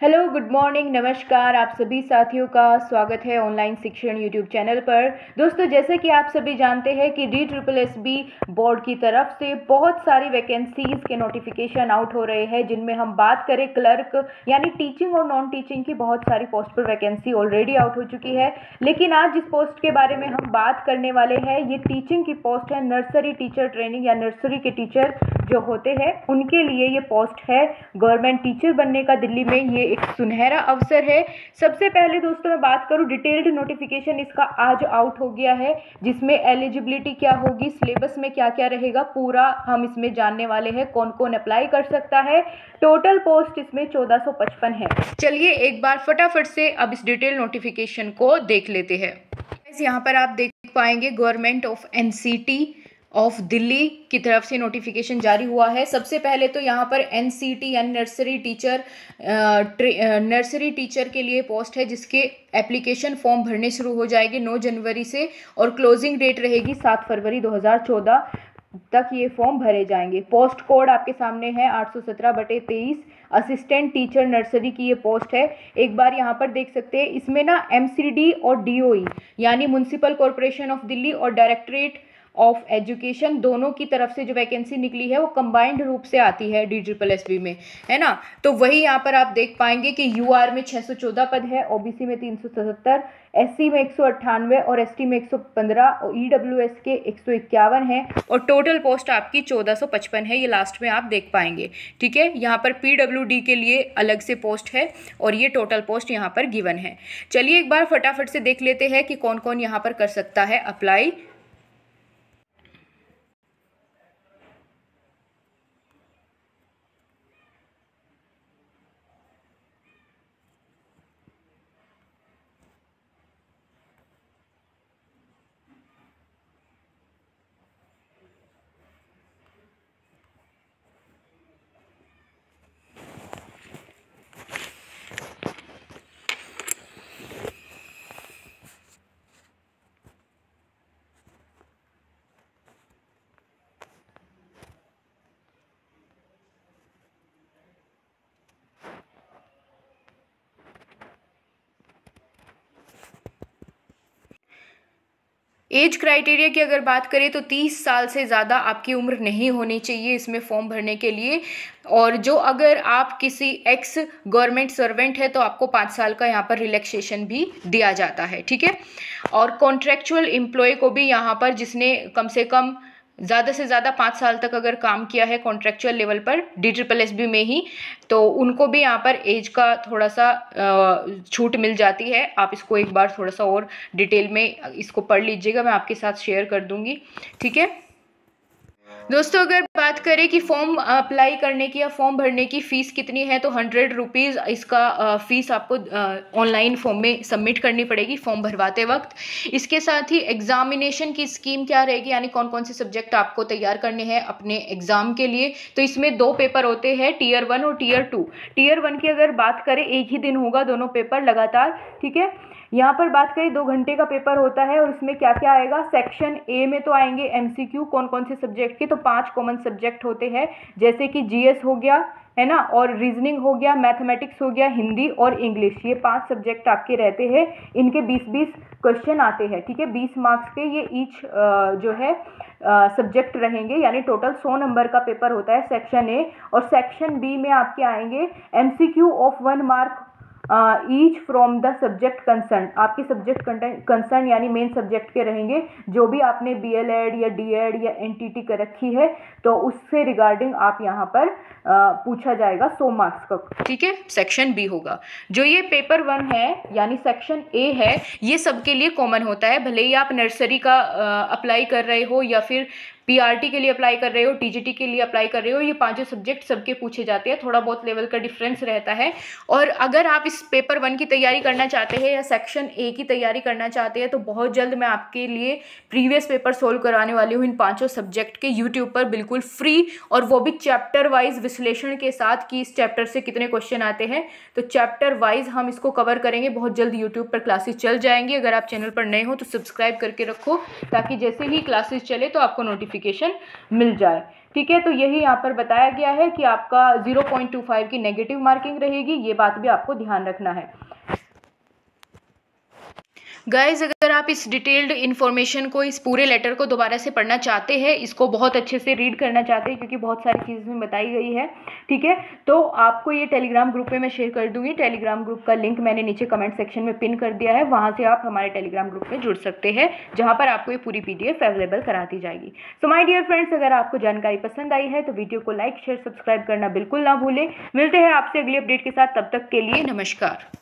Hello, good morning, नमस्कार। आप सभी साथियों का स्वागत है ऑनलाइन शिक्षण यूट्यूब चैनल पर। दोस्तों, जैसे कि आप सभी जानते हैं कि DSSB बोर्ड की तरफ से बहुत सारी वैकेंसीज़ के नोटिफिकेशन आउट हो रहे हैं, जिनमें हम बात करें क्लर्क यानी टीचिंग और नॉन टीचिंग की बहुत सारी पोस्ट पर वैकेंसी ऑलरेडी आउट हो चुकी है। लेकिन आज जिस पोस्ट के बारे में हम बात करने वाले हैं, ये टीचिंग की पोस्ट है। नर्सरी टीचर ट्रेनिंग या नर्सरी के टीचर जो होते हैं उनके लिए ये पोस्ट है। गवर्नमेंट टीचर बनने का दिल्ली में ये एक सुनहरा अवसर है। सबसे पहले दोस्तों मैं बात करूं, डिटेल्ड नोटिफिकेशन इसका आज आउट हो गया है, जिसमें एलिजिबिलिटी क्या होगी, सिलेबस में क्या क्या रहेगा, पूरा हम इसमें जानने वाले हैं। कौन कौन अप्लाई कर सकता है। टोटल पोस्ट इसमें 1455 है। चलिए एक बार फटाफट से अब इस डिटेल नोटिफिकेशन को देख लेते हैं। यहाँ पर आप देख पाएंगे government of NCT of Delhi की तरफ से नोटिफिकेशन जारी हुआ है। सबसे पहले तो यहाँ पर NCT यानी नर्सरी टीचर के लिए पोस्ट है, जिसके एप्लीकेशन फॉर्म भरने शुरू हो जाएंगे 9 जनवरी से और क्लोजिंग डेट रहेगी 7 फरवरी 2014 तक ये फॉर्म भरे जाएंगे। पोस्ट कोड आपके सामने है 817/23। असिस्टेंट टीचर नर्सरी की ये पोस्ट है। एक बार यहाँ पर देख सकते हैं, इसमें ना MCD और DOE यानी म्युनिसिपल कॉरपोरेशन ऑफ दिल्ली और डायरेक्टरेट ऑफ एजुकेशन दोनों की तरफ से जो वैकेंसी निकली है वो कंबाइंड रूप से आती है DSSB में, है ना। तो वही यहाँ पर आप देख पाएंगे कि UR में 614 पद है, OBC में 377, SC में 198 और ST में 115 और EWS के 151 है और टोटल पोस्ट आपकी 1455 है। ये लास्ट में आप देख पाएंगे, ठीक है। यहाँ पर PWD के लिए अलग से पोस्ट है और ये टोटल पोस्ट यहाँ पर गिवन है। चलिए एक बार फटाफट से देख लेते हैं कि कौन कौन यहाँ पर कर सकता है अप्लाई। एज क्राइटेरिया की अगर बात करें तो 30 साल से ज़्यादा आपकी उम्र नहीं होनी चाहिए इसमें फॉर्म भरने के लिए। और जो अगर आप किसी एक्स गवर्नमेंट सर्वेंट है तो आपको 5 साल का यहाँ पर रिलैक्सेशन भी दिया जाता है, ठीक है। और कॉन्ट्रेक्चुअल एम्प्लॉय को भी यहाँ पर जिसने कम से कम ज़्यादा से ज़्यादा 5 साल तक अगर काम किया है कॉन्ट्रेक्चुअल लेवल पर DSSB में ही, तो उनको भी यहाँ पर एज का थोड़ा सा छूट मिल जाती है। आप इसको एक बार थोड़ा सा और डिटेल में इसको पढ़ लीजिएगा, मैं आपके साथ शेयर कर दूँगी, ठीक है। दोस्तों अगर बात करें कि फॉर्म अप्लाई करने की या फॉर्म भरने की फ़ीस कितनी है, तो 100 रुपीज़ इसका फ़ीस आपको ऑनलाइन फॉर्म में सबमिट करनी पड़ेगी फॉर्म भरवाते वक्त। इसके साथ ही एग्जामिनेशन की स्कीम क्या रहेगी, यानी कौन कौन से सब्जेक्ट आपको तैयार करने हैं अपने एग्ज़ाम के लिए। तो इसमें 2 पेपर होते हैं, Tier 1 और Tier 2। Tier 1 की अगर बात करें, एक ही दिन होगा दोनों पेपर लगातार, ठीक है। यहाँ पर बात करें 2 घंटे का पेपर होता है और इसमें क्या क्या आएगा। सेक्शन A में तो आएंगे MCQ कौन कौन से सब्जेक्ट के, तो 5 कॉमन सब्जेक्ट होते हैं, जैसे कि GS हो गया, है ना, और रीजनिंग हो गया, मैथमेटिक्स हो गया, हिंदी और इंग्लिश। ये 5 सब्जेक्ट आपके रहते हैं। इनके 20-20 क्वेश्चन आते हैं, ठीक है। 20 मार्क्स के ये ईच जो है सब्जेक्ट रहेंगे, यानी टोटल 100 नंबर का पेपर होता है सेक्शन A। और सेक्शन B में आपके आएंगे MCQ of 1 mark each from the subject concern. आपके सब्जेक्ट कंसर्न यानी मेन सब्जेक्ट के रहेंगे, जो भी आपने BLED या DED या NTT कर रखी है, तो उससे रिगार्डिंग आप यहाँ पर पूछा जाएगा 100 मार्क्स का, ठीक है। सेक्शन B होगा। जो ये पेपर 1 है यानी सेक्शन A है, ये सबके लिए कॉमन होता है, भले ही आप नर्सरी का अप्लाई कर रहे हो या फिर PRT के लिए अप्लाई कर रहे हो, TGT के लिए अप्लाई कर रहे हो। ये 5 सब्जेक्ट सबके पूछे जाते हैं, थोड़ा बहुत लेवल का डिफरेंस रहता है। और अगर आप इस पेपर 1 की तैयारी करना चाहते हैं या सेक्शन A की तैयारी करना चाहते हैं, तो बहुत जल्द मैं आपके लिए प्रीवियस पेपर सोल्व कराने वाली हूँ इन 5 सब्जेक्ट के, यूट्यूब पर बिल्कुल फ्री, और वो भी चैप्टर वाइज विश्लेषण के साथ कि इस चैप्टर से कितने क्वेश्चन आते हैं। तो चैप्टर वाइज हम इसको कवर करेंगे। बहुत जल्द यूट्यूब पर क्लासेस चल जाएंगी। अगर आप चैनल पर नए हो तो सब्सक्राइब करके रखो, ताकि जैसे ही क्लासेस चले तो आपको नोटिफिकेशन नोटिफिकेशन मिल जाए। ठीक है, तो यही यहाँ पर बताया गया है कि आपका 0.25 की नेगेटिव मार्किंग रहेगी, ये बात भी आपको ध्यान रखना है। गाइज, अगर आप इस डिटेल्ड इन्फॉर्मेशन को, इस पूरे लेटर को दोबारा से पढ़ना चाहते हैं, इसको बहुत अच्छे से रीड करना चाहते हैं, क्योंकि बहुत सारी चीज़ इसमें बताई गई है, ठीक है, तो आपको ये टेलीग्राम ग्रुप में मैं शेयर कर दूंगी। टेलीग्राम ग्रुप का लिंक मैंने नीचे कमेंट सेक्शन में पिन कर दिया है, वहाँ से आप हमारे टेलीग्राम ग्रुप में जुड़ सकते हैं, जहाँ पर आपको ये पूरी PDF अवेलेबल करा दी जाएगी। सो माय डियर फ्रेंड्स, अगर आपको जानकारी पसंद आई है तो वीडियो को लाइक शेयर सब्सक्राइब करना बिल्कुल ना भूलें। मिलते हैं आपसे अगली अपडेट के साथ, तब तक के लिए नमस्कार।